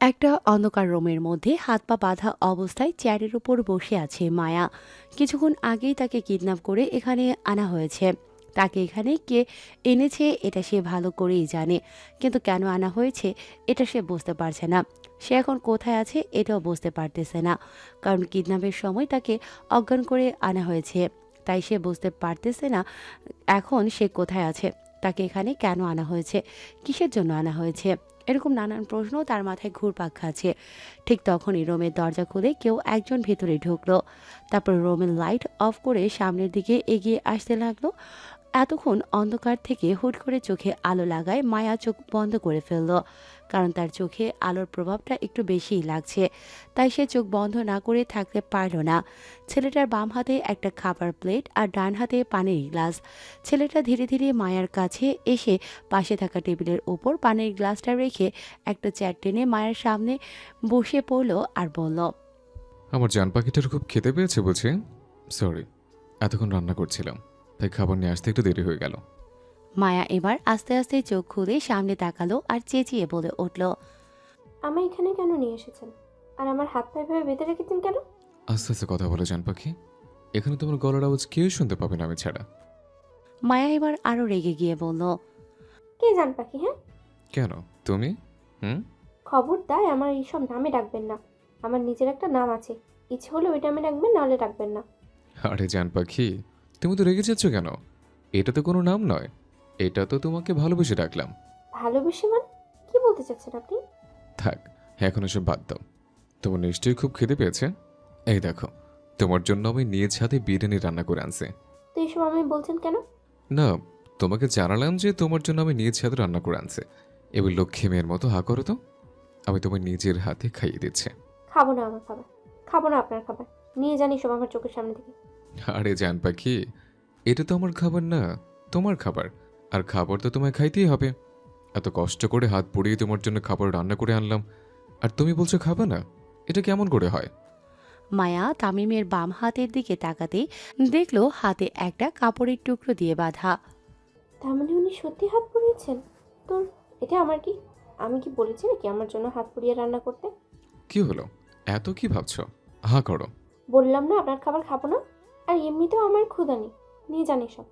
একটা অন্ধকার রুমের মধ্যে হাত পা বাঁধা অবস্থায় চেয়ারের উপর বসে আছে মায়া। কিছুক্ষণ আগেই তাকে কিডন্যাপ করে এখানে আনা হয়েছে। তাকে এখানে কে এনেছে এটা সে ভালো করেই জানে, কিন্তু কেন আনা হয়েছে এটা সে বুঝতে পারছে না। সে এখন কোথায় আছে এটাও বুঝতে পারতেছে না, কারণ কিডন্যাপের সময় তাকে অজ্ঞান করে আনা হয়েছে। তাই সে বুঝতে পারতেছে না এখন সে কোথায় আছে, তাকে এখানে কেন আনা হয়েছে, কিসের জন্য আনা হয়েছে। এরকম নানান প্রশ্ন তার মাথায় ঘুরপাক খাচ্ছে। ঠিক তখনই রুমের দরজা খুলে কেউ একজন ভেতরে ঢুকলো। তারপর রুমের লাইট অফ করে সামনের দিকে এগিয়ে আসতে লাগলো। এতক্ষণ অন্ধকার থেকে হুট করে চোখে আলো লাগায় মায়া চোখ বন্ধ করে ফেলল, কারণ তার চোখে আলোর প্রভাবটা একটু বেশিই লাগছে। তাই সে চোখ বন্ধ না করে থাকতে পারল না। ছেলেটার বাম হাতে একটা খাবার প্লেট আর ডান হাতে পানির গ্লাস। ছেলেটা ধীরে ধীরে মায়ার কাছে এসে পাশে থাকা টেবিলের উপর পানির গ্লাসটা রেখে একটা চেয়ার টেনে মায়ের সামনে বসে পড়ল আর বলল, আমার জান পাখিটার খুব খেতে পেয়েছে বুঝি। সরি, এতক্ষণ রান্না করছিলাম, তাই খাবার নিয়ে আসতে একটু দেরি হয়ে গেল। মায়া এবার আস্তে আস্তে চোখ খুলে সামনে তাকালো আর চেঁচিয়ে বলে উঠল, আমায় এখানে কেন নিয়ে এসেছেন? আর আমার হাত পায়ে ভাবে বেঁধে রেখেছেন কেন? আস্তে আস্তে কথা বলে জান পাখি, এখানে তোমার গলার আওয়াজ কেউ শুনতে পাবে না আমি ছাড়া। মায়া এবার আরো রেগে গিয়ে বলল, কে জান পাখি, হ্যাঁ? কেন? তুমি? হুম। খবরদার আমার এইসব নামে ডাকবেন না। আমার নিজের একটা নাম আছে, ইচ্ছে হলে ওই নামে ডাকবেন, নাহলে ডাকবেন না। আরে জান পাখি, তুমি তো রেগে যাচ্ছ কেন? এটা তো কোনো নাম নয়, এটা তো তোমাকে ভালোবেসে ডাকলাম। ভালোবেসে মানে? কি বলতে চাচ্ছেন আপনি? থাক, এখন এসব বাদ দাও। তোমার নিশ্চয়ই খুব খিদে পেয়েছে। এই দেখো, তোমার জন্য আমি নিজ হাতে বিরিয়ানি রান্না করে আনছি। তো এইসব আমায় বলছেন কেন? না, তোমাকে জানালাম যে তোমার জন্য আমি নিজ হাতে রান্না করে আনছি। এবার লক্ষ্মী মেয়ের মতো হা করো তো। আমি তোমার নিজের হাতে খাইয়ে দিচ্ছি। খাবো না আমার খাবার, খাবো না আপনার খাবার। নিয়ে জানি সব আমার চোখের সামনে থেকে। আরে জান পাখি, এটা তো আমার খাবার না, তোমার খাবার। আর খাবার তো তোমায় খাইতেই হবে। এত কষ্ট করে হাত পুড়িয়ে তোমার জন্য খাবার রান্না করে আনলাম, আর তুমি বলছো খাবে না? এটা কেমন করে হয়? মায়া তামিমের বাম হাতের দিকে তাকাতে দেখলো হাতে একটা কাপড়ের টুকরো দিয়ে বাঁধা। তার মানে উনি সত্যি হাত পুড়িয়েছেন? তো এটা আমার কি? আমি কি বলেছি নাকি আমার জন্য হাত পুড়িয়ে রান্না করতে? কি হলো, এত কি ভাবছো? হা করো। বললাম না আপনার খাবার খাবো না। আর এমনিতেও আমার ক্ষুধা নেই, নিয়ে জানি সব।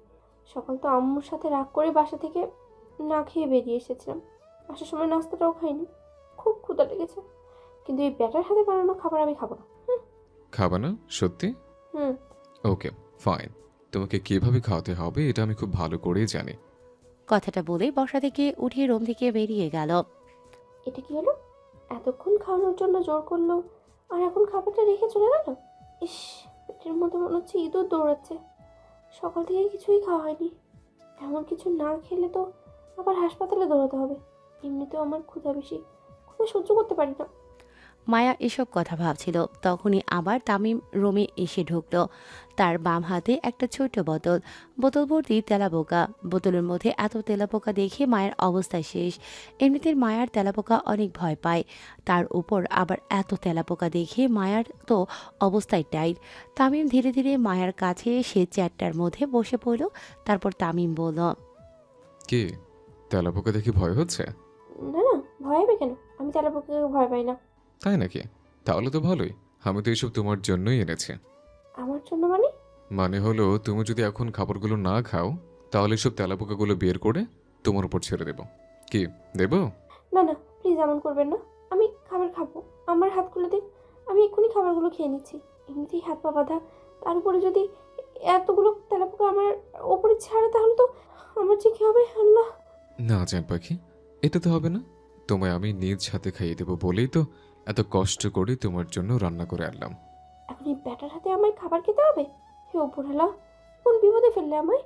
সকাল তো আম্মুর সাথে রাগ করে বাসা থেকে না খেয়ে বেরিয়ে এসেছিলাম। আসার সময় নাস্তাটাও খাইনি। খুব ক্ষুধা লেগেছে, কিন্তু এই ব্যাটার হাতে বানানো খাবার আমি খাবো না। খাবে না সত্যি? হুম। ওকে, ফাইন। তোমাকে কিভাবে খাওয়াতে হবে এটা আমি খুব ভালো করেই জানি। কথাটা বলে বসা থেকে উঠে রুম থেকে বেরিয়ে গেল। এটা কি হলো? এতক্ষণ খাওয়ানোর জন্য জোর করলো, আর এখন খাবারটা রেখে চলে গেল। ইস, পেটের মধ্যে মনে হচ্ছে ইঁদুর দৌড়াচ্ছে। সকাল থেকে কিছুই খাওয়া হয়নি। এমন কিছু না খেলে তো আবার হাসপাতালে দৌড়াতে হবে। এমনিতেও আমার ক্ষুধা বেশি, ক্ষুধা সহ্য করতে পারি না। মায়া এসব কথা ভাবছিল, তখনই আবার তামিম রুমে এসে ঢুকলো। তার বাম হাতে একটা ছোট্ট বোতল, বোতল ভর্তি তেলাপোকা। বোতলের মধ্যে এত তেলাপোকা দেখে মায়ের অবস্থা শেষ। এমনিতে মায়ার তেলাপোকা অনেক ভয় পায়, তার উপর আবার এত তেলাপোকা দেখে মায়ার তো অবস্থায় টাইট। তামিম ধীরে ধীরে মায়ার কাছে এসে চেয়ারটার মধ্যে বসে পড়ল। তারপর তামিম বলল, কি, তেলাপোকা দেখে ভয় হচ্ছে? না না, ভয় হবে কেন? আমি তেলাপোকাকে ভয় পাই না। তাই নাকি? তাহলে তো ভালোই। আমি তো এসব তোমার জন্যই এনেছি। আমার জন্য মানে? মানে হলো, তুমি যদি এখন খাবারগুলো না খাও, তাহলে সব তেলাপোকাগুলো বের করে তোমার উপর ছেড়ে দেব। কি, দেব? না না, প্লিজ এমন করবেন না। আমি খাবার খাবো, আমার হাতগুলো দিন। আমি এক্ষুনি খাবারগুলো খেয়ে নিচ্ছি। এমনিতেই হাত পা বাঁধা, তার উপরে যদি এতগুলো তেলাপোকা আমার ওপরে ছাড়ে, তাহলে তো আমার যে কী হবে আল্লাহ। না জান পাখি, এটা তো হবে না। তোমায় আমি নিজ হাতে খাইয়ে দেবো বলেই তো এত কষ্ট করে তোমার জন্য রান্না করে আনলাম। এখন এই ব্যাটার হাতে আমায় খাবার খেতে হবে? হে ওপরওয়ালা, কোন বিপদে ফেললে আমায়?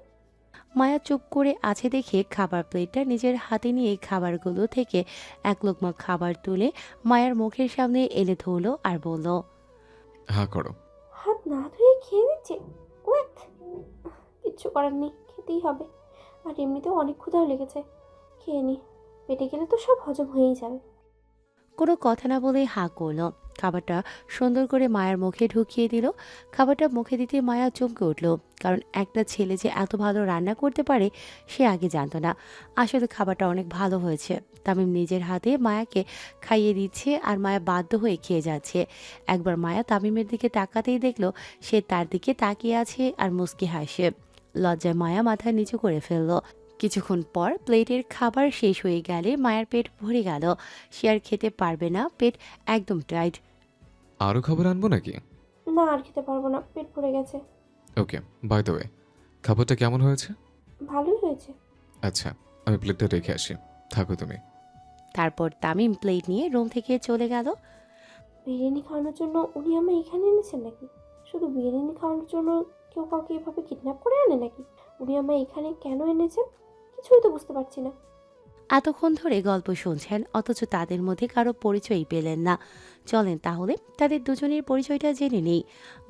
মায়া চুপ করে আছে দেখে খাবার প্লেটটা নিজের হাতে নিয়ে খাবারগুলো থেকে এক লোকমা খাবার তুলে মায়ের মুখের সামনে এনে ধরলো আর বলল, হা করো। হাত না ধুয়ে খেয়ে নিচ্ছে? ওয়াক! কিচ্ছু করার নেই, খেতেই হবে। আর এমনিতেও অনেক ক্ষুধাও লেগেছে। খেয়ে নি, পেটে গেলে তো সব হজম হয়েই যাবে। কোনো কথা না বলে হা করলো। খাবারটা সুন্দর করে মায়ার মুখে ঢুকিয়ে দিল। খাবারটা মুখে দিতে মায়া চমকে উঠল, কারণ একটা ছেলে যে এত ভালো রান্না করতে পারে সে আগে জানতো না। আসলে খাবারটা অনেক ভালো হয়েছে। তামিম নিজের হাতে মায়াকে খাইয়ে দিচ্ছে আর মায়া বাধ্য হয়ে খেয়ে যাচ্ছে। একবার মায়া তামিমের দিকে তাকাতেই দেখলো সে তার দিকে তাকিয়ে আছে আর মুচকি হাসে। লজ্জায় মায়া মাথা নিচু করে ফেলল। কিছুক্ষণ পর প্লেটের খাবার শেষ হয়ে গেলে মায়ের পেট ভরে গেল। সে আর খেতে পারবে না, পেট একদম টাইট। আরও খাবার আনবো নাকি? না, আর খেতে পারবো না, পেট ভরে গেছে। ওকে, বাই দ্য ওয়ে, খাবারটা কেমন হয়েছে? ভালোই হয়েছে। আচ্ছা, আমি প্লেটটা রেখে আসি, থাকো তুমি। তারপর তামিম প্লেট নিয়ে রুম থেকে চলে গেল। বিরিয়ানি খাওয়ানোর জন্য উনি আমায় এখানে এনেছেন নাকি? শুধু বিরিয়ানি খাওয়ানোর জন্য কেউ কাউকে এভাবে কিডন্যাপ করে আনে নাকি? উনি আমায় এখানে কেন এনেছেন কিছুই তো বুঝতে পারছি না। এতক্ষণ ধরে গল্প শুনছেন, অথচ তাদের মধ্যে কারো পরিচয়ই পেলেন না। চলেন তাহলে তাদের দুজনের পরিচয়টা জেনে নেই।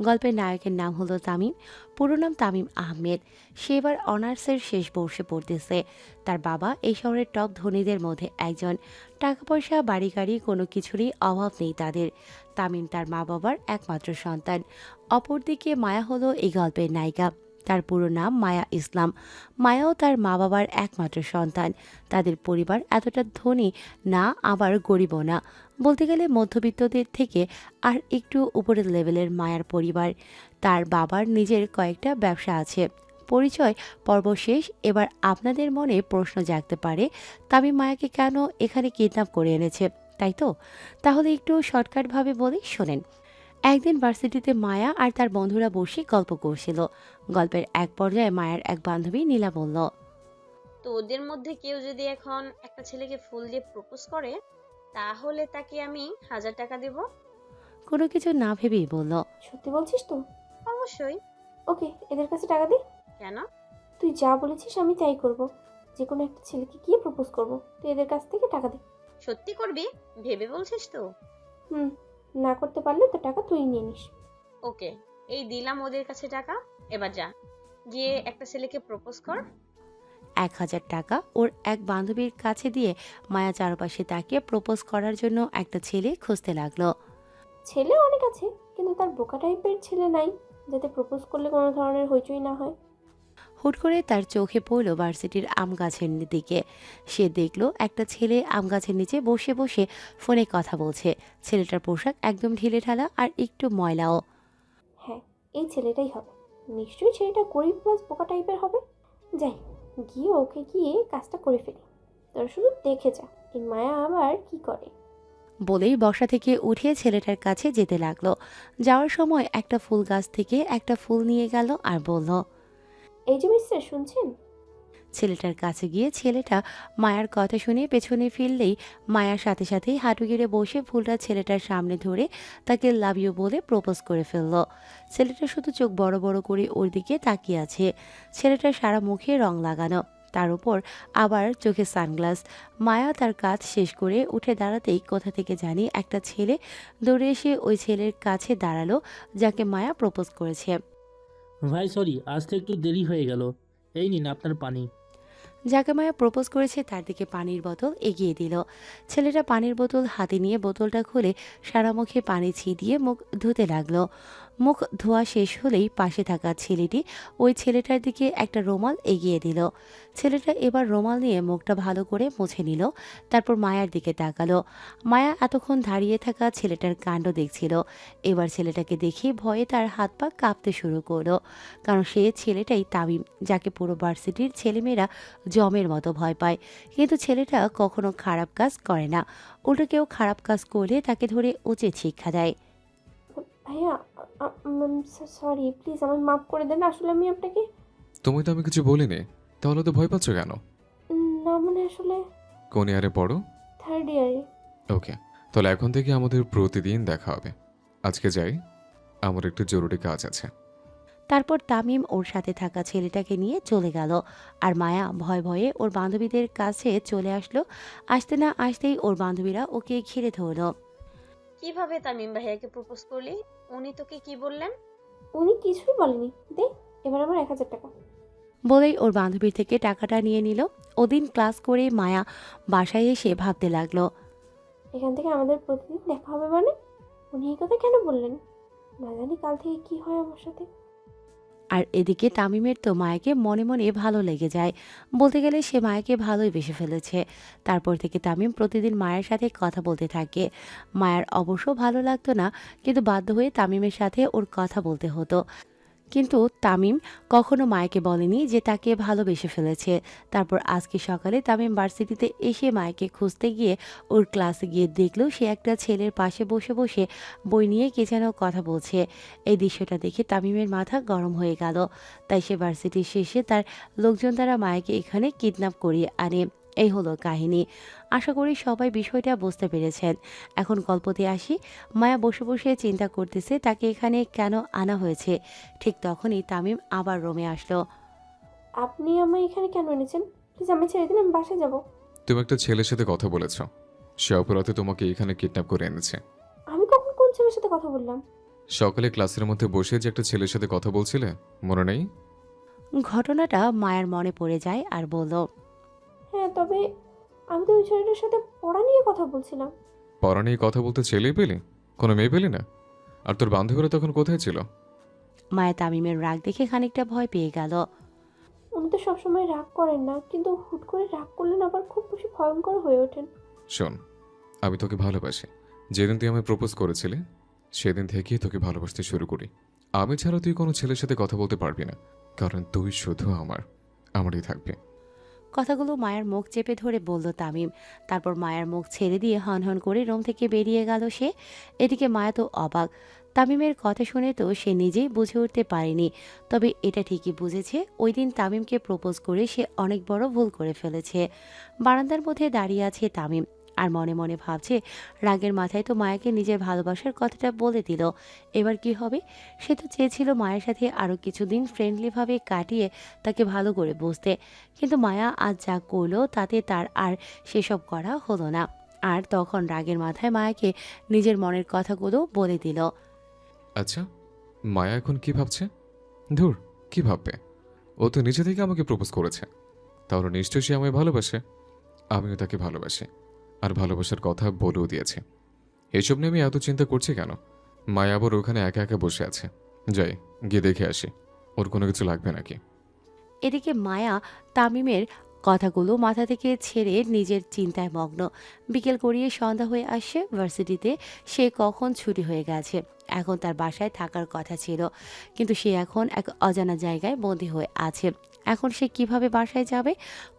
গল্পের নায়কের নাম হলো তামিম। পুরো নাম তামিম আহমেদ। সে এবার অনার্সের শেষ বর্ষে পড়তেছে। তার বাবা এই শহরের টপ ধনীদের মধ্যে একজন। টাকা পয়সা, বাড়ি গাড়ি কোনো কিছুরই অভাব নেই তাদের। তামিম তার মা বাবার একমাত্র সন্তান। অপরদিকে মায়া হলো এই গল্পের নায়িকা। তার পুরো নাম মায়া ইসলাম। মায়াও তার মা বাবার একমাত্র সন্তান। তাদের পরিবার এতটা ধনী না, আবার গরিবও না, বলতে গেলে মধ্যবিত্তদের থেকে আর একটু উপরের লেভেলের মায়ার পরিবার। তার বাবার নিজের কয়েকটা ব্যবসা আছে। পরিচয় পর্ব শেষ। এবার আপনাদের মনে প্রশ্ন জাগতে পারে, তামিম মায়াকে কেন এখানে কিডন্যাপ করে এনেছে, তাই তো? তাহলে একটু শর্টকাটভাবে বলি, শোনেন। একদিন ভার্সিটিতে মায়া আর তার বন্ধুরা বসে গল্প করছিল। গল্পের এক পর্যায়ে মায়ার এক বান্ধবী নীলা বলল, তো ওদের মধ্যে কেউ যদি এখন একটা ছেলেকে ফুল দিয়ে প্রপোজ করে, তাহলে তাকে আমি 1000 টাকা দেব। কোনো কিছু না ভেবেই বলল, সত্যি বলছিস তো? অবশ্যই। ওকে, এদের কাছে টাকা দে। কেন? তুই যা বলেছিস আমি তাই করব। যে কোনো একটা ছেলেকে গিয়ে প্রপোজ করব, তুই এদের কাছ থেকে টাকা দে। সত্যি করবি? ভেবে বলছিস তো? হুম, না করতে পারলে তো টাকা তুই নিয়ে নিস। ওকে, এই দিলাম ওদের কাছে টাকা। এবার যা, গিয়ে একটা ছেলেকে প্রপোজ কর। 1000 টাকা ওর এক বান্ধবীর কাছে দিয়ে মায়া চারপাশে তাকিয়ে প্রপোজ করার জন্য একটা ছেলে খুঁজতে লাগলো। ছেলে অনেক আছে, কিন্তু তার বোকা টাইপের ছেলে নাই, যাতে প্রপোজ করলে কোনো ধরনের হইচই না হয়। হুট করে তার চোখে পড়ল ভার্সিটির আম গাছের দিকে। সে দেখলো একটা ছেলে আম গাছের নিচে বসে বসে ফোনে কথা বলছে। ছেলেটার পোশাক একদম ঢিলেঢালা আর একটু ময়লাও। হ্যাঁ, এই ছেলেটাই হবে। নিশ্চয়ই ছেলেটা গরিব প্লাস বোকা টাইপের হবে। যাই, গিয়ে ওকে গিয়ে কাজটা করে ফেলি। তোরা শুধু দেখে যা এই মায়া আবার কি করে। বলেই বসা থেকে উঠে ছেলেটার কাছে যেতে লাগলো। যাওয়ার সময় একটা ফুল গাছ থেকে একটা ফুল নিয়ে গেল আর বলল, এই যে মিস্টার, শুনছেন? ছেলেটার কাছে গিয়ে ছেলেটা মায়ার কথা শুনে পেছনে ফিরলেই মায়ার সাথে সাথেই হাঁটু গেড়ে বসে ফুলটা ছেলেটার সামনে ধরে তাকে লাভ ইউ বলে প্রপোজ করে ফেলল। ছেলেটা শুধু চোখ বড় বড় করে ওর দিকে তাকিয়ে আছে। ছেলেটার সারা মুখে রং লাগানো, তার উপর আবার চোখে সানগ্লাস। মায়া তার কাজ শেষ করে উঠে দাঁড়াতেই কোথা থেকে জানি একটা ছেলে দৌড়ে এসে ওই ছেলের কাছে দাঁড়ালো যাকে মায়া প্রপোজ করেছে। ভাই সরি, আসতে একটু দেরি হয়ে গেল। এই নিন আপনার পানি। যাকে মায়া প্রপোজ করেছে তার দিকে পানির বোতল এগিয়ে দিল। ছেলেটা পানির বোতল হাতে নিয়ে বোতলটা খুলে সারা মুখে পানি ছিটিয়ে মুখ ধুতে লাগলো। মুখ ধোয়া শেষ হলেই পাশে থাকা ছেলেটি ওই ছেলেটার দিকে একটা রুমাল এগিয়ে দিল। ছেলেটা এবার রুমাল নিয়ে মুখটা ভালো করে মুছে নিল। তারপর মায়ার দিকে তাকালো। মায়া এতক্ষণ দাঁড়িয়ে থাকা ছেলেটার কাণ্ড দেখছিল। এবার ছেলেটাকে দেখে ভয়ে তার হাত পা কাঁপতে শুরু করলো, কারণ সে ছেলেটাই তামিম, যাকে পুরো ভার্সিটির ছেলেমেয়েরা জমের মতো ভয় পায়। কিন্তু ছেলেটা কখনো খারাপ কাজ করে না, উল্টো কেউ খারাপ কাজ করলে তাকে ধরে উচিত শিক্ষা দেয়। ভাইয়া, সরি, প্লিজ আমায় মাফ করে দেন। আসলে আমি আপনাকে তুমি তো আমি কিছু বলিনি, তাহলে তো ভয় পাচ্ছ কেন? না, মানে আসলে কোন ইয়ারে পড়ো? 3rd ইয়ারে। ওকে, তাহলে এখন থেকে আমাদের প্রতিদিন দেখা হবে। আজকে যাই, আমার একটু জরুরি কাজ আছে। তারপর তামিম ওর সাথে থাকা ছেলেটাকে নিয়ে চলে গেল। আর মায়া ভয়ে ভয়ে ওর বান্ধবীদের কাছে চলে আসলো। আসতে না আসতেই ওর বান্ধবীরা ওকে ঘিরে ধরলো। কিভাবে তামিম ভাইয়াকে প্রপোজ করলি? উনি তোকে কি বললেন? উনি কিছুই বলেনি। দে এবার আমার 1000 টাকা। বলেই ওর বান্ধবীর থেকে টাকাটা নিয়ে নিল। ওদিন ক্লাস করে মায়া বাসায় এসে ভাবতে লাগলো, এখান থেকে আমাদের প্রতিদিন দেখা হবে মানে? উনি এই কথা কেন বললেন? না জানি কাল থেকে কি হয় আমার সাথে। আর এদিকে তামিমের তো মায়াকে মনে মনে ভালো লেগে যায়। বলতে গেলে সে মায়াকে ভালোই বেসে ফেলেছে। তারপর থেকে তামিম প্রতিদিন মায়ের সাথে কথা বলতে থাকে। মায়ার অবশ্য ভালো লাগতো না, কিন্তু বাধ্য হয়ে তামিমের সাথে ওর কথা বলতে হতো। কিন্তু তামিম কখনো মায়াকে বলেনি যে তাকে ভালোবেসে ফেলেছে। তারপর আজকে সকালে তামিম ভার্সিটিতে এসে মায়াকে খুঁজতে গিয়ে ওর ক্লাসে গিয়ে দেখলো সে একটা ছেলের পাশে বসে বসে বই নিয়ে কে যেন কথা বলছে। এই দৃশ্যটা দেখে তামিমের মাথা গরম হয়ে গেল। তাই সে ভার্সিটির শেষে তার লোকজন দ্বারা মায়াকে এখানে কিডন্যাপ করিয়ে আনে। এই হলো কাহিনী। আশা করি সবাই বিষয়টা বুঝতে পেরেছেন। এখন গল্পতে আসি। মায়া বসে বসে চিন্তা করতেছে তাকে এখানে কেন আনা হয়েছে। ঠিক তখনই তামিম আবার রুমে আসলো। আপনি আমায় এখানে কেন এনেছেন? প্লিজ আমি ছেড়ে দিন, আমি বাসায় যাব। তুমি একটা ছেলের সাথে কথা বলেছ, সে অপরাধে তোমাকে এখানে কিডন্যাপ করে এনেছে। আমি কখন কোন ছেলের সাথে কথা বললাম? সকালে ক্লাসের মধ্যে বসে যে একটা ছেলের সাথে কথা বলছিলে, মনে নেই? ঘটনাটা মায়ার মনে পড়ে যায় আর বলল, হ্যাঁ, তবে আমি তো ওই ছেলেটার সাথে পড়া নিয়ে কথা বলছিলাম। পড়া নিয়ে কথা বলতে ছেলেই পেলি, কোনো মেয়ে পেলি না? আর তোর বান্ধবীরা তখন কোথায় ছিল? মায়া তামিমের রাগ দেখে খানিকটা ভয় পেয়ে গেল। উনি তো সবসময় রাগ করেন না, কিন্তু হুট করে রাগ করলেন আবার খুব বেশি ভয়ঙ্কর হয়ে ওঠেন। শোন, আমি তোকে ভালোবাসি। যেদিন তুই আমায় প্রপোজ করেছিলি সেদিন থেকেই তোকে ভালোবাসতে শুরু করি। আমি ছাড়া তুই কোনো ছেলের সাথে কথা বলতে পারবি না, কারণ তুই শুধু আমারই থাকবে। কথাগুলো মায়ের মুখ চেপে ধরে বলল তামিম। তারপর মায়ের মুখ ছেড়ে দিয়ে হনহন করে রুম থেকে বেরিয়ে গেল সে। এদিকে মায়া তো অবাক। তামিমের কথা শুনে তো সে নিজেই বুঝে উঠতে পারেনি। তবে এটা ঠিকই বুঝেছে ওই দিন তামিমকে প্রপোজ করে সে অনেক বড় ভুল করে ফেলেছে। বারান্দার মধ্যে দাঁড়িয়ে আছে তামিম আর মনে মনে ভাবছে রাগের মাথায় তো মায়াকে নিজের ভালোবাসার কথাটা বলে দিল। এবার কি হবে? সে তো চেয়েছিল মায়ের সাথে আরও কিছুদিন ফ্রেন্ডলিভাবে কাটিয়ে তাকে ভালো করে বুঝতে। কিন্তু মায়া আজ যা করলো তাতে তার আর সেসব করা হলো না। আর তখন রাগের মাথায় মায়াকে নিজের মনের কথাগুলো বলে দিল। আচ্ছা, মায়া এখন কি ভাবছে? ধুর, কি ভাববে? ও তো নিজে থেকে আমাকে প্রপোজ করেছে, তাহলে নিশ্চয়ই সে আমায় ভালোবাসে। আমিও তাকে ভালোবাসি, আর ভালোবাসার কথা বলেও দিয়েছে। এসব নিয়ে আমি এত চিন্তা করছি কেন? মায়া আবার ওখানে একা একা বসে আছে। যাই, গিয়ে দেখে আসি ওর কোনো কিছু লাগবে নাকি। এদিকে মায়া তামিমের কথাগুলো মাথা থেকে ছেড়ে নিজের চিন্তায় মগ্ন। বিকেল গড়িয়ে সন্ধ্যা হয়ে আসছে। ভার্সিটিতে সে কখন ছুটি হয়ে গেছে। এখন তার বাসায় থাকার কথা ছিল, কিন্তু সে এখন এক অজানা জায়গায় বন্দী হয়ে আছে। এখন সে কিভাবে বাসায় যাবে,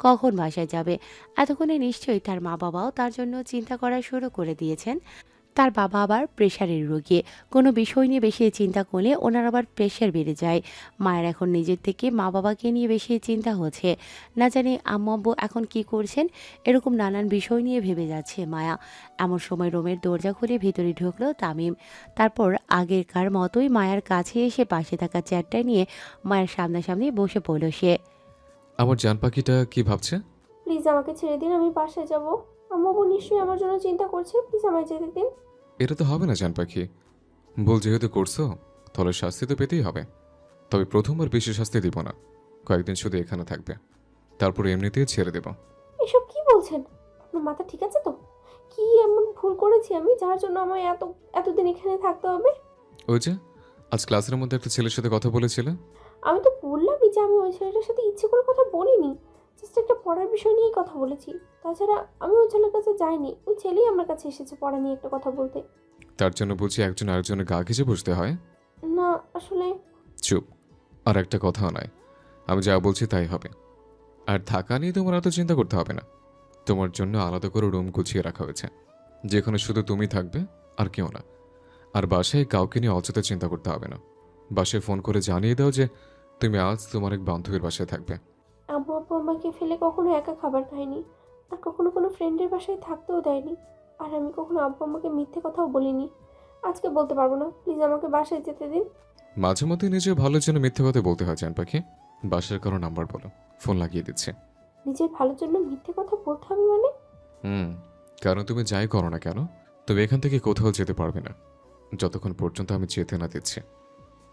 কখন বাসায় যাবে? এতক্ষণে নিশ্চয়ই তার মা বাবাও তার জন্য চিন্তা করা শুরু করে দিয়েছেন। তার বাবা আবার প্রেশারের রোগী। কোনো বিষয় নিয়ে বেশি চিন্তা করলে ওনার আবার প্রেশার বেড়ে যায়। মায়ের এখন নিজের থেকে মা বাবাকে নিয়ে বেশি চিন্তা হচ্ছে। না জানি আম্মু আব্বু এখন কি করছেন, এরকম নানান বিষয় নিয়ে ভেবে যাচ্ছে মায়া। এমন সময় রুমের দরজা খুলে ভিতরে ঢুকলো তামিম। তারপর আগেরকার মতোই মায়ার কাছে এসে পাশে থাকা চেয়ারটা নিয়ে মায়ের সামনাসামনি বসে পড়ল সে। আমার জান পাখিটা কি ভাবছে? প্লিজ আমাকে ছেড়ে দিন, আমি বাসায় যাব। আম্মু আব্বু নিশ্চয়ই আমার জন্য চিন্তা করছে, প্লিজ আমায় যেতে দিন। এটা তো হবে না জান পাখি। ভুল যেহেতু করছো, তাহলে শাস্তি তো পেতেই হবে। তবে প্রথমবার বেশি শাস্তি দিব না, কয়েকদিন শুধু এখানে থাকবে, তারপর এমনিতেই ছেড়ে দেব। এসব কি বলছেন? আপনার মাথা ঠিক আছে তো? কি এমন ভুল করেছি আমি যার জন্য আমায় এতদিন এখানে থাকতে হবে? ওই যে আজ ক্লাসের মধ্যে একটা ছেলের সাথে কথা বলেছিলে। আমি তো বললামই যে আমি ওই ছেলেটার সাথে ইচ্ছে করে কথা বলিনি, জাস্ট একটা পড়ার বিষয় নিয়েই কথা বলেছি। তাছাড়া আমি ওই ছেলের কাছে যাইনি, ওই ছেলেই আমার কাছে এসেছে পড়া নিয়ে একটা কথা বলতে। তার জন্য বুঝি একজন আরেকজনের গা ঘেঁচে বসতে হয়? না আসলে চুপ, আর একটা কথাও নয়। আমি যা বলছি তাই হবে। আর থাকা নিয়ে তোমার এত চিন্তা করতে হবে না। তোমার জন্য আলাদা করে রুম গুছিয়ে রাখা হয়েছে, যেখানে শুধু তুমি থাকবে আর কেউ না। আর বাসায় কাউকে নিয়ে অযথা চিন্তা করতে হবে না। বাসায় ফোন করে জানিয়ে দাও যে তুমি আজ তোমার এক বান্ধবীর বাসায় থাকবে। আম্মু আব্বু আমাকে ফেলে কখনো একা খাবার খায়নি, আর কখনো কোনো ফ্রেন্ডের বাসায় থাকতেও দেয়নি। আর আমি কখনো আব্বু আমাকে মিথ্যে কথাও বলিনি। আজকে বলতে পারবো না, প্লিজ আমাকে বাসায় যেতে দিন। মাঝে মধ্যে নিজের ভালোর জন্য মিথ্যে কথা বলতে হয় জান পাখি। বাসার কারো নাম্বার বলো, ফোন লাগিয়ে দিচ্ছে। নিজের ভালোর জন্য মিথ্যে কথা বলতে হবে মানে? কারণ তুমি যাই করো না কেন, তবে এখান থেকে কোথাও যেতে পারবে না যতক্ষণ পর্যন্ত আমি যেতে না দিচ্ছি।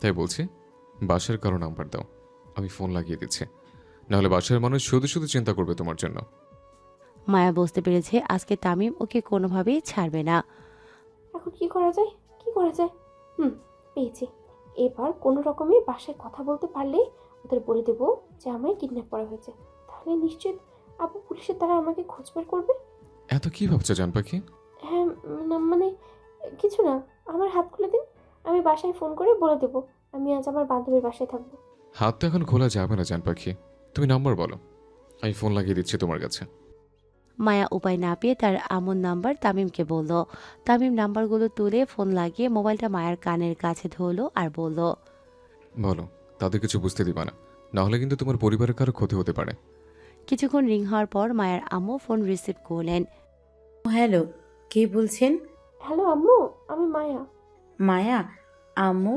তাই বলছি, বাসার কারো নাম্বার দাও, আমি ফোন লাগিয়ে দিচ্ছি। নাহলে বাসার মানুষ শুধু শুধু চিন্তা করবে তোমার জন্য। মায়া বুঝতে পেরেছে আজকে তামিম ওকে কোনোভাবেই ছাড়বে না। এখন কি করা যায়, কি করা যায়? পেয়েছি। এবার কোনো রকমে বাসায় কথা বলতে পারলে ওদের বলে দেবো যে আমায় কিডন্যাপ করা হয়েছে। তাহলে নিশ্চিত আব্বু পুলিশের দ্বারা আমাকে খোঁজ বের করবে। এত কি ভাবছো জান পাখি? হ্যাঁ, মানে কিছু না। আমার হাত খুলে দিন, আমি বাসায় ফোন করে বলে দেবো আমি আজ আমার বান্ধবীর বাসায় থাকবো। হাত তো এখন খোলা যাবে না জান পাখি, তুমি নাম্বার বলো, আমি ফোন লাগিয়ে দিচ্ছি তোমার কাছে। মায়া উপায় না পেয়ে তার আমন নাম্বার তামিমকে বলল। তামিম নাম্বারগুলো তুলে ফোন লাগিয়ে মোবাইলটা মায়ার কানের কাছে ধরলো আর বলল, বলো, তাদের কিছু বুঝতে দিবা না, নাহলে কিন্তু তোমার পরিবারের কারো ক্ষতি হতে পারে। কিছুক্ষণ রিং হওয়ার পর মায়ের আম্মু ফোন রিসিভ করলেন। হ্যালো, কে বলছেন? হ্যালো আম্মু, আমি মায়া। মায়া? আম্মু,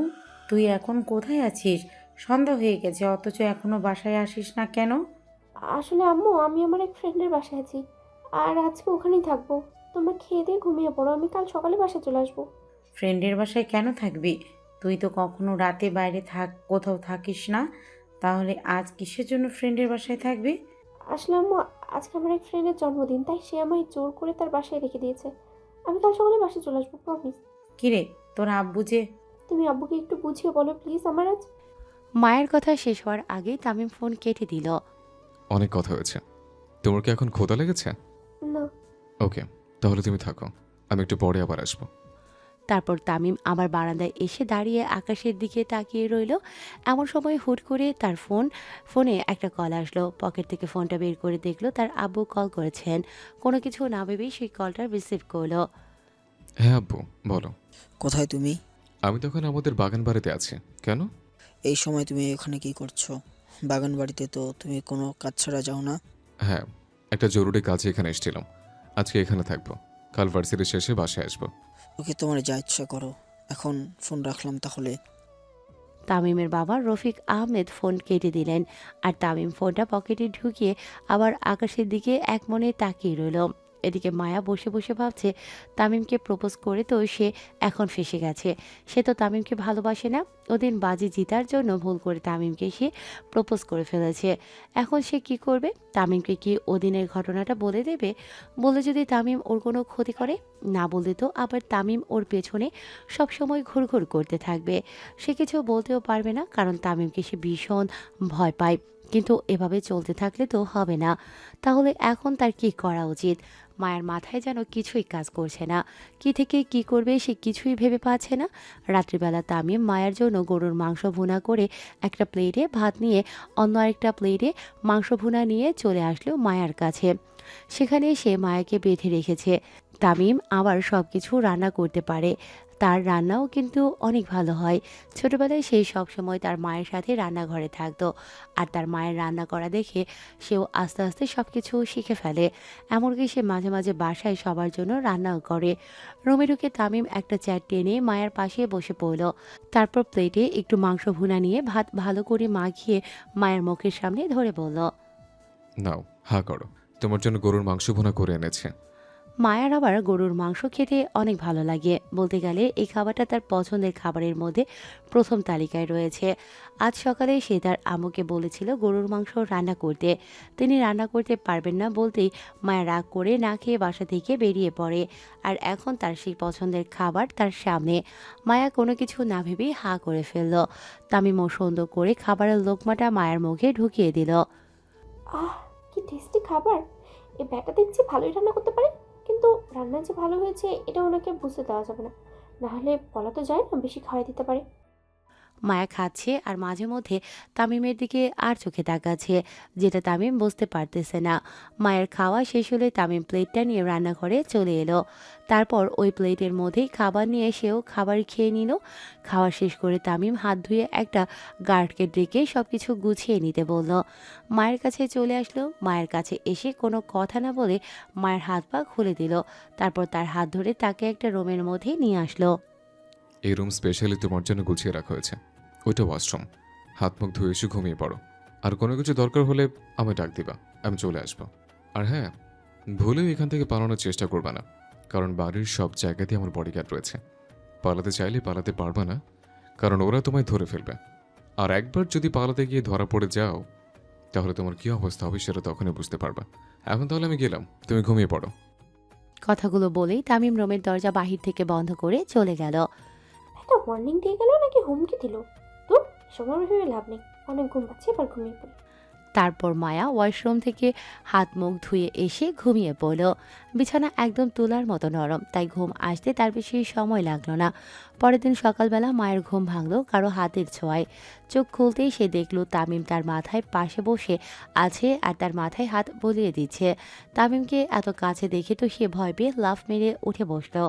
তুই এখন কোথায় আছিস? সন্ধ্যা হয়ে গেছে, অথচ এখনো বাসায় আসিস না কেন? আসলে আম্মু, আমি আমার এক ফ্রেন্ডের বাসায় আছি, আর আজকে ওখানেই থাকবো। তোমরা খেয়ে দিয়ে ঘুমিয়ে পড়ো, আমি কাল সকালে বাসায় চলে আসবো। ফ্রেন্ডের বাসায় কেন থাকবি? তুই তো কখনো রাতে বাইরে কোথাও থাকিস না, তাহলে আজ কিসের জন্য ফ্রেন্ডের বাসায় থাকবি? আসলে আম্মু, আজকে আমার এক ফ্রেন্ডের জন্মদিন, তাই সে আমায় জোর করে তার বাসায় রেখে দিয়েছে। আমি কাল সকালে বাসায় চলে আসবো, প্রমিস। কিরে, তোর আব্বু যে? তুমি আব্বুকে একটু বুঝিয়ে বলো প্লিজ, আমার আজ। মায়ের কথা শেষ হওয়ার আগেই তামিম ফোন কেটে দিল। অনেক কথা হয়েছে, তোমার কি এখন ক্ষুধা লেগেছে? না। ওকে, তাহলে তুমি থাকো, আমি একটু পরে আবার আসবো। তারপর তামিম আবার বারান্দায় এসে দাঁড়িয়ে আকাশের দিকে তাকিয়ে রইল। এমন সময় হুট করে তার ফোনে একটা কল আসলো। পকেট থেকে ফোনটা বের করে দেখলো তার আব্বু কল করেছেন। কোনো কিছু না ভেবেই সেই কলটা রিসিভ করলো। হ্যাঁ আব্বু, বলো। কোথায় তুমি? আমি তখন আমাদের বাগান বাড়িতে আছি। কেন? এই সময় তুমি এখানে কি করছো? বাগান বাড়িতে তো তুমি কোনো কাজ ছাড়া যাও না। হ্যাঁ, একটা জরুরি কাজে এখানে এসেছিলাম, আজকে এখানে থাকবো, কাল ভার্সিটি শেষে বাসায় আসবো। ওকে, তোমার যা ইচ্ছা করো। এখন ফোন রাখলাম তাহলে। তামিমের বাবা রফিক আহমেদ ফোন কেটে দিলেন আর তামিম ফোনটা পকেটে ঢুকিয়ে আবার আকাশের দিকে একমনে তাকিয়ে রইল। এদিকে মায়া বসে বসে ভাবছে তামিমকে প্রপোজ করে তো সে এখন ফেসে গেছে। সে তো তামিমকে ভালোবাসে না। ওদিন বাজি জিতার জন্য ভুল করে তামিমকে সে প্রপোজ করে ফেলেছে। এখন সে কি করবে? তামিমকে কি ওদিনের ঘটনাটা বলে দেবে? বলে যদি তামিম ওর কোনো ক্ষতি করে, না বললে তো আবার তামিম ওর পেছনে সবসময় ঘুরঘুর করতে থাকবে। সে কিছু বলতেও পারবে না, কারণ তামিমকে সে ভীষণ ভয় পায়। কিন্তু এভাবে চলতে থাকলে তো হবে না। তাহলে এখন তার কি করা উচিত? মায়ের মাথায় যেন কিছুই কাজ করছে না। কি থেকে কি করবে সে কিছুই ভেবে পাচ্ছে না। রাত্রিবেলা তামিম মায়ের জন্য গরুর মাংস ভুনা করে একটা প্লেটে ভাত নিয়ে অন্য আরেকটা প্লেটে মাংস ভুনা নিয়ে চলে আসলো মায়ার কাছে। সেখানে সে মায়াকে বেঁধে রেখেছে। তামিম আবার সব কিছু রান্না করতে পারে। তার রান্নাও কিন্তু অনেক ভালো হয়। ছোটবেলায় সে সবসময় তার মায়ের সাথে রান্নাঘরে থাকতো, আর তার মায়ের রান্না করা দেখে সেও আস্তে আস্তে সব কিছু শিখে ফেলে। এমনকি সে মাঝে মাঝে বাসায় সবার জন্য রান্নাও করে। রুমে ঢুকে তামিম একটা চেয়ার টেনে মায়ের পাশে বসে পড়ল। তারপর প্লেটে একটু মাংস ভুনা নিয়ে ভাত ভালো করে মাখিয়ে মায়ের মুখের সামনে ধরে বলল, নাও, হা করো, তোমার জন্য গরুর মাংস ভুনা করে এনেছে। মায়ার আবার গরুর মাংস খেতে অনেক ভালো লাগে। বলতে গেলে এই খাবারটা তার পছন্দের খাবারের মধ্যে প্রথম তালিকায় রয়েছে। আজ সকালে সে তার আম্মুকে বলেছিল গরুর মাংস রান্না করতে। তিনি রান্না করতে পারবেন না বলতেই মায়া রাগ করে না খেয়ে বাসা থেকে বেরিয়ে পড়ে। আর এখন তার সেই পছন্দের খাবার তার সামনে। মায়া কোনো কিছু না ভেবেই হা করে ফেলল। তামিমও সুন্দর করে খাবারের লোকমাটা মায়ের মুখে ঢুকিয়ে দিল। আহ, কি টেস্টি খাবার! এই ব্যাটা দেখছি ভালোই রান্না করতে পারে, কিন্তু রান্না যে ভালো হয়েছে এটা ওনাকে বুঝতে দেওয়া যাবে না, নাহলে বলা তো যায় না বেশি খাওয়াই দিতে পারে। মায়া খাচ্ছে আর মাঝে মধ্যে তামিমের দিকে আর চোখে তাকাচ্ছে, যেটা তামিম বুঝতে পারতেছে না। মায়ের খাওয়া শেষ হলে তামিম প্লেটটা নিয়ে রান্নাঘরে চলে এলো। তারপর ওই প্লেটের মধ্যেই খাবার নিয়ে সেও খাবার খেয়ে নিল। খাওয়া শেষ করে তামিম হাত ধুয়ে একটা গার্ডকে ডেকে সব কিছু গুছিয়ে নিতে বলল। মায়ের কাছে চলে আসলো। মায়ের কাছে এসে কোনো কথা না বলে মায়ের হাত পা খুলে দিল। তারপর তার হাত ধরে তাকে একটা রুমের মধ্যে নিয়ে আসলো। এই রুম স্পেশালি তোমার জন্য গুছিয়ে রাখা হয়েছে, ওইটা ওয়াশরুম। হাত মুখ ধুয়ে এসে ঘুমিয়ে পড়ো, আর কোনো কিছু দরকার হলে আমায় ডাক দিবা, আমি চলে আসবো। আর হ্যাঁ, ভুলেও এখান থেকে পালানোর চেষ্টা করবা না, কারণ বাড়ির সব জায়গাতেই আমার বডিগার্ড রয়েছে। পালাতে চাইলে পালাতে পারবা না, কারণ ওরা তোমায় ধরে ফেলবে। আর একবার যদি পালাতে গিয়ে ধরা পড়ে যাও, তাহলে তোমার কী অবস্থা হবে সেটা তখনই বুঝতে পারবা। এখন তাহলে আমি গেলাম, তুমি ঘুমিয়ে পড়ো। কথাগুলো বলেই তামিম রুমের দরজা বাহির থেকে বন্ধ করে চলে গেল। একটা ওয়ার্নিং দিয়ে গেল নাকি হুমকি দিল? তো সময় ভেবে লাভ নেই, অনেক ঘুম পাচ্ছে, এবার ঘুমিয়ে পড়ি। তারপর মায়া ওয়াশরুম থেকে হাত মুখ ধুয়ে এসে ঘুমিয়ে পড়ল। বিছানা একদম তুলার মতো নরম, তাই ঘুম আসতে তার বেশি সময় লাগলো না। পরের দিন সকালবেলা মায়ের ঘুম ভাঙলো কারো হাতের ছোঁয়ায়। চোখ খুলতেই সে দেখল তামিম তার মাথায় পাশে বসে আছে আর তার মাথায় হাত বুলিয়ে দিচ্ছে। তামিমকে এত কাছে দেখে তো সে ভয় পেয়ে লাফ মেরে উঠে বসলো।